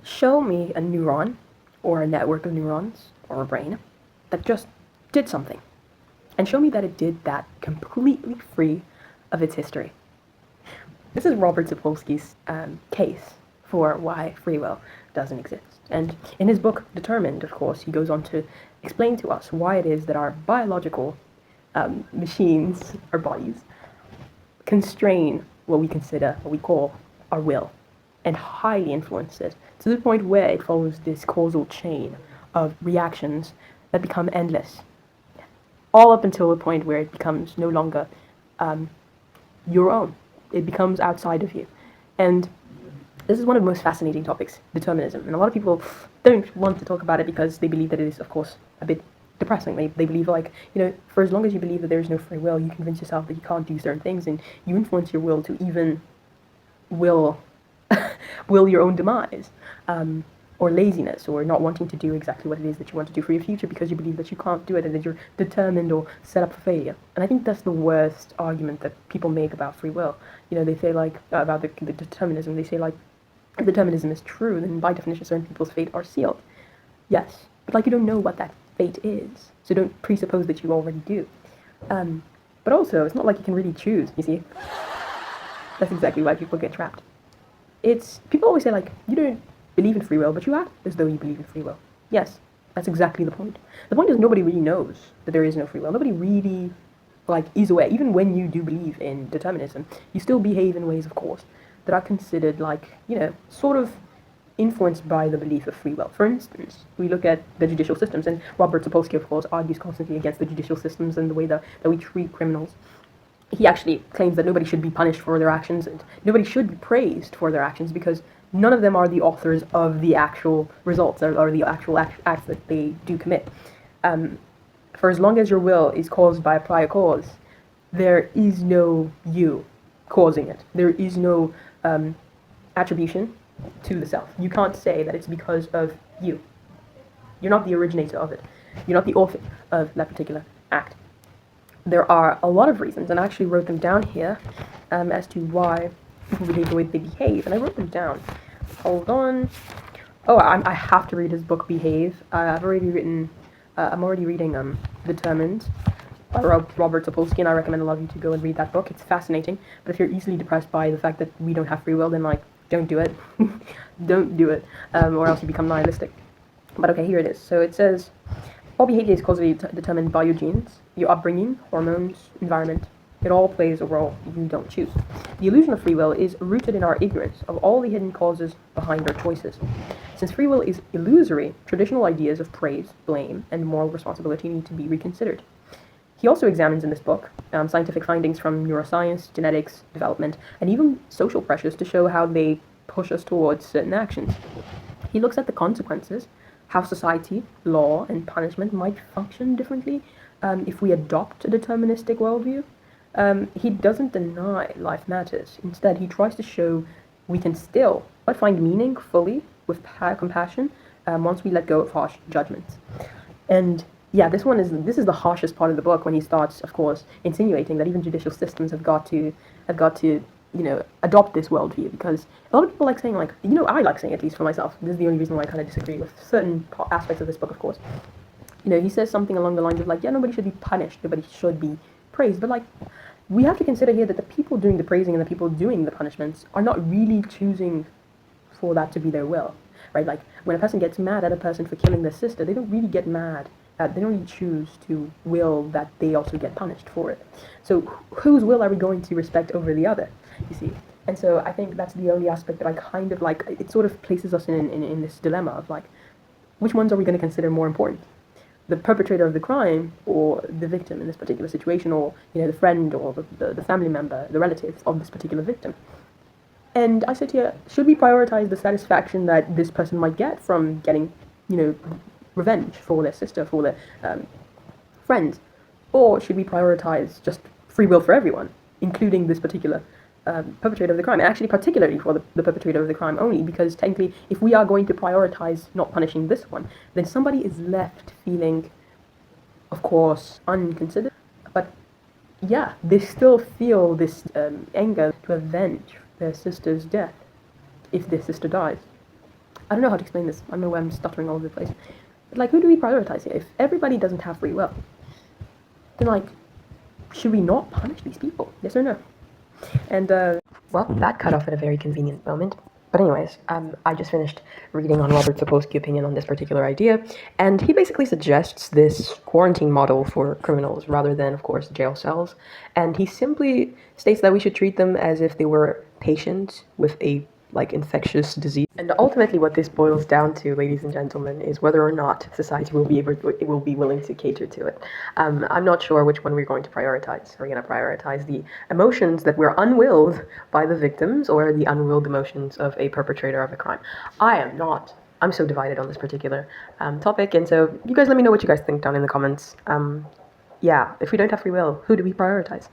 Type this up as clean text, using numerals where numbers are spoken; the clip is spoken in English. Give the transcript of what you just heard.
Show me a neuron, or a network of neurons, or a brain, that just did something. And show me that it did that completely free of its history. This is Robert Sapolsky's case for why free will doesn't exist. And in his book, Determined, of course, he goes on to explain to us why it is that our biological machines, our bodies, constrain what we consider, what we call our will, and highly influence it to the point where it follows this causal chain of reactions that become endless, all up until the point where it becomes no longer your own. It becomes outside of you. And this is one of the most fascinating topics, determinism. And a lot of people don't want to talk about it because they believe that it is, of course, a bit depressing. They believe, like, for as long as you believe that there is no free will, you convince yourself that you can't do certain things, and you influence your will to even will your own demise, or laziness, or not wanting to do exactly what it is that you want to do for your future because you believe that you can't do it and that you're determined or set up for failure. And I think that's the worst argument that people make about free will. They say, like, about the determinism, they say, like, if determinism is true, then by definition certain people's fate are sealed. Yes, but, like, you don't know what that fate is, so don't presuppose that you already do. But also, it's not like you can really choose, you see. That's exactly why people get trapped. People always say, like, you don't believe in free will, but you act as though you believe in free will. Yes, that's exactly the point. The point is nobody really knows that there is no free will. Nobody really, like, is aware. Even when you do believe in determinism, you still behave in ways, of course, that are considered, like, sort of influenced by the belief of free will. For instance, we look at the judicial systems, and Robert Sapolsky, of course, argues constantly against the judicial systems and the way that we treat criminals. He actually claims that nobody should be punished for their actions, and nobody should be praised for their actions, because none of them are the authors of the actual results, or the actual acts that they do commit. For as long as your will is caused by a prior cause, there is no you causing it. There is no attribution to the self. You can't say that it's because of you. You're not the originator of it. You're not the author of that particular act. There are a lot of reasons, and I actually wrote them down here, as to why people behave the way they behave, and I wrote them down. Hold on. Oh, I have to read his book, Behave. I'm already reading Determined by Robert Sapolsky, and I recommend a lot of you to go and read that book. It's fascinating, but if you're easily depressed by the fact that we don't have free will, then, like, don't do it. Don't do it, or else you become nihilistic. But okay, here it is. So it says, all behavior is causally determined by your genes, your upbringing, hormones, environment. It all plays a role you don't choose. The illusion of free will is rooted in our ignorance of all the hidden causes behind our choices. Since free will is illusory, traditional ideas of praise, blame, and moral responsibility need to be reconsidered. He also examines in this book scientific findings from neuroscience, genetics, development, and even social pressures to show how they push us towards certain actions. He looks at the consequences, how society, law, and punishment might function differently if we adopt a deterministic worldview. He doesn't deny life matters. Instead, he tries to show we can still but find meaning fully with compassion once we let go of harsh judgments. And yeah, this is the harshest part of the book, when he starts, of course, insinuating that even judicial systems have got to adopt this worldview, because a lot of people like saying, like, I like saying, at least for myself, this is the only reason why I kind of disagree with certain aspects of this book, of course. He says something along the lines of, like, yeah, nobody should be punished, nobody should be praised, but, like, we have to consider here that the people doing the praising and the people doing the punishments are not really choosing for that to be their will, right? Like, when a person gets mad at a person for killing their sister, they don't really get mad. They don't really choose to will that they also get punished for it. So whose will are we going to respect over the other, you see? And so I think that's the only aspect that I kind of like. It sort of places us in this dilemma of, like, which ones are we going to consider more important? The perpetrator of the crime, or the victim in this particular situation, or, the friend, or the family member, the relatives of this particular victim. And I said here, should we prioritize the satisfaction that this person might get from getting, revenge for their sister, for their friends? Or should we prioritize just free will for everyone, including this particular perpetrator of the crime, and actually particularly for the perpetrator of the crime only, because technically, if we are going to prioritize not punishing this one, then somebody is left feeling, of course, unconsidered, but yeah, they still feel this anger to avenge their sister's death, if their sister dies. I don't know how to explain this. I don't know why I'm stuttering all over the place. But like, who do we prioritize here? If everybody doesn't have free will, then like, should we not punish these people? Yes or no? And well, that cut off at a very convenient moment. But anyways, I just finished reading on Robert Sapolsky's opinion on this particular idea, and he basically suggests this quarantine model for criminals rather than, of course, jail cells. And he simply states that we should treat them as if they were patients with a infectious disease. And ultimately, what this boils down to, ladies and gentlemen, is whether or not society will be willing to cater to it. I'm not sure which one we're going to prioritize. Are we going to prioritize the emotions that were unwilled by the victims, or the unwilled emotions of a perpetrator of a crime? I am not. I'm so divided on this particular topic, and so you guys let me know what you guys think down in the comments. Yeah, if we don't have free will, who do we prioritize?